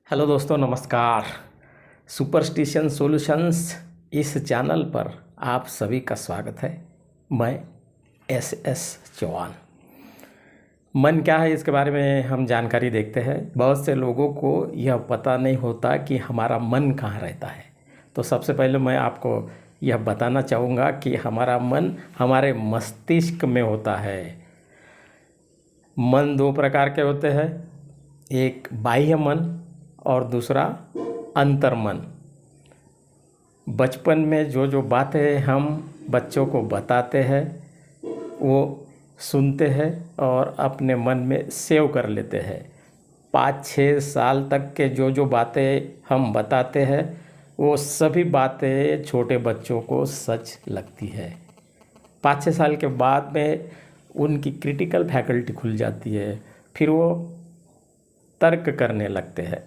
Hello दोस्तों, नमस्कार। Superstition solutions इस चैनल पर आप सभी का स्वागत है। मैं एस चौहान। मन क्या है, इसके बारे में हम जानकारी देखते हैं। बहुत से लोगों को यह पता नहीं होता कि हमारा मन कहाँ रहता है। तो सबसे पहले मैं आपको यह बताना चाहूँगा कि हमारा मन हमारे मस्तिष्क में होता है। मन दो प्रकार के होते हैं, एक बाह्य मन और दूसरा अंतर्मन। बचपन में जो बातें हम बच्चों को बताते हैं वो सुनते हैं और अपने मन में सेव कर लेते हैं। 5-6 साल तक के जो बातें हम बताते हैं वो सभी बातें छोटे बच्चों को सच लगती है। 5-6 साल के बाद में उनकी क्रिटिकल फैकल्टी खुल जाती है, फिर वो तर्क करने लगते हैं।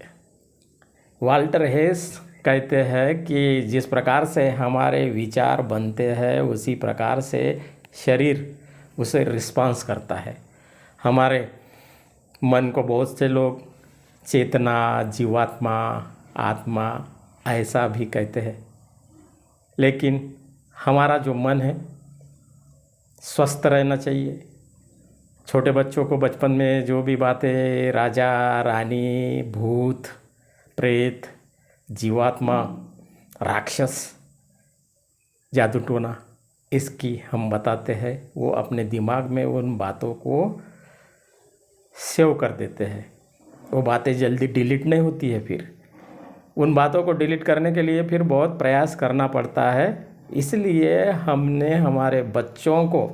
वाल्टर हेस कहते हैं कि जिस प्रकार से हमारे विचार बनते हैं उसी प्रकार से शरीर उसे रिस्पांस करता है। हमारे मन को बहुत से लोग चेतना, जीवात्मा, आत्मा ऐसा भी कहते हैं, लेकिन हमारा जो मन है स्वस्थ रहना चाहिए। छोटे बच्चों को बचपन में जो भी बातें राजा रानी, भूत प्रेत, जीवात्मा, राक्षस, जादू टोना इसकी हम बताते हैं, वो अपने दिमाग में उन बातों को सेव कर देते हैं। वो बातें जल्दी डिलीट नहीं होती है। फिर उन बातों को डिलीट करने के लिए फिर बहुत प्रयास करना पड़ता है। इसलिए हमने हमारे बच्चों को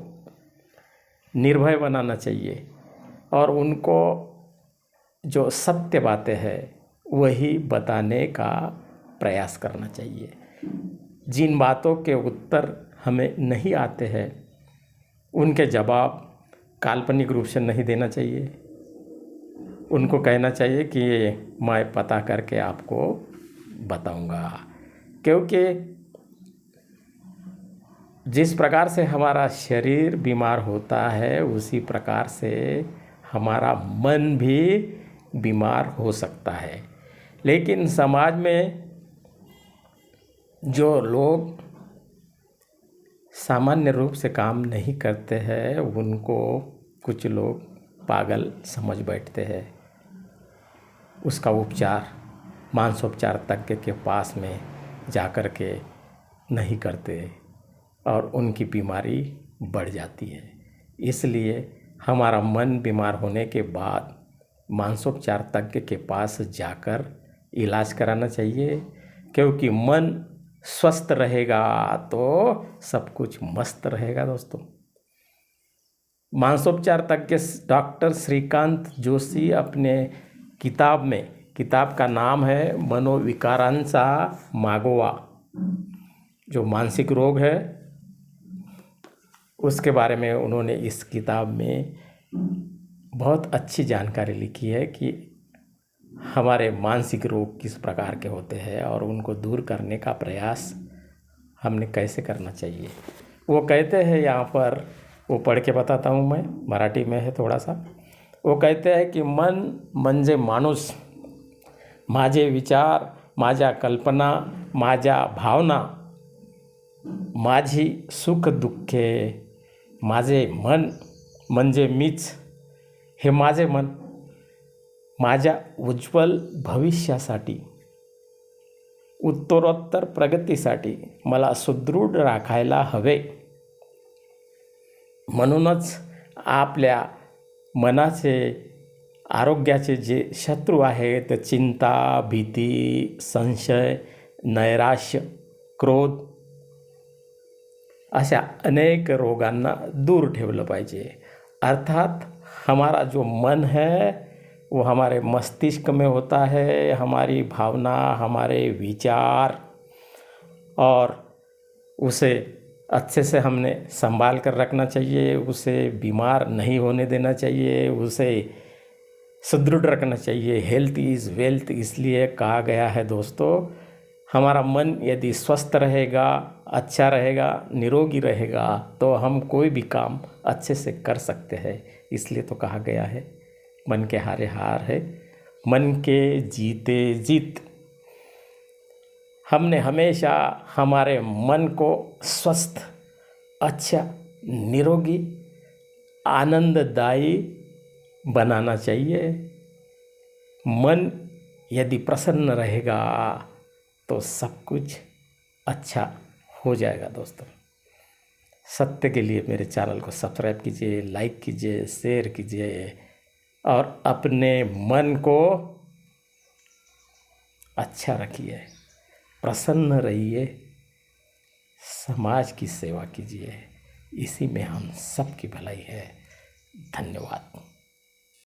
निर्भय बनाना चाहिए और उनको जो सत्य बातें हैं वही बताने का प्रयास करना चाहिए। जिन बातों के उत्तर हमें नहीं आते हैं उनके जवाब काल्पनिक रूप से नहीं देना चाहिए। उनको कहना चाहिए कि मैं पता करके आपको बताऊंगा। क्योंकि जिस प्रकार से हमारा शरीर बीमार होता है उसी प्रकार से हमारा मन भी बीमार हो सकता है। लेकिन समाज में जो लोग सामान्य रूप से काम नहीं करते हैं उनको कुछ लोग पागल समझ बैठते हैं। उसका उपचार मानसोपचार तज्ञ के पास में जाकर के नहीं करते और उनकी बीमारी बढ़ जाती है। इसलिए हमारा मन बीमार होने के बाद मानसोपचार तज्ञ के पास जाकर इलाज कराना चाहिए। क्योंकि मन स्वस्थ रहेगा तो सब कुछ मस्त रहेगा। दोस्तों, मानसोपचार तज्ञ डॉक्टर श्रीकांत जोशी अपने किताब का नाम है मनोविकारांचा मागोवा, जो मानसिक रोग है उसके बारे में उन्होंने इस किताब में बहुत अच्छी जानकारी लिखी है कि हमारे मानसिक रोग किस प्रकार के होते हैं और उनको दूर करने का प्रयास हमने कैसे करना चाहिए। वो कहते हैं, यहाँ पर वो पढ़ के बताता हूँ मैं, मराठी में है थोड़ा सा। वो कहते हैं कि मन म्हणजे माणूस, माझे विचार, माझ्या कल्पना, माझ्या भावना, माझी सुख दुःखे, माझे मन म्हणजे मीच, हे माझे मन माझ्या उज्ज्वल भविष्यासाठी, उत्तरोत्तर प्रगतीसाठी मला सुदृढ राखायला हवे। म्हणूनच आपल्या मनाचे आरोग्याचे जे शत्रू आहेत, चिंता, भीती, संशय, नैराश्य, क्रोध अशा अनेक रोगांना दूर ठेवलं पाहिजे। अर्थात हमारा जो मन है वो हमारे मस्तिष्क में होता है। हमारी भावना, हमारे विचार, और उसे अच्छे से हमने संभाल कर रखना चाहिए। उसे बीमार नहीं होने देना चाहिए, उसे सुदृढ़ रखना चाहिए। हेल्थ इज़ वेल्थ इसलिए कहा गया है। दोस्तों, हमारा मन यदि स्वस्थ रहेगा, अच्छा रहेगा, निरोगी रहेगा तो हम कोई भी काम अच्छे से कर सकते हैं। इसलिए तो कहा गया है मन के हारे हार है, मन के जीते जीत। हमने हमेशा हमारे मन को स्वस्थ, अच्छा, निरोगी, आनंददायी बनाना चाहिए। मन यदि प्रसन्न रहेगा तो सब कुछ अच्छा हो जाएगा। दोस्तों, सत्य के लिए मेरे चैनल को सब्सक्राइब कीजिए, लाइक कीजिए, शेयर कीजिए और अपने मन को अच्छा रखिए, प्रसन्न रहिए, समाज की सेवा कीजिए। इसी में हम सबकी भलाई है। धन्यवाद।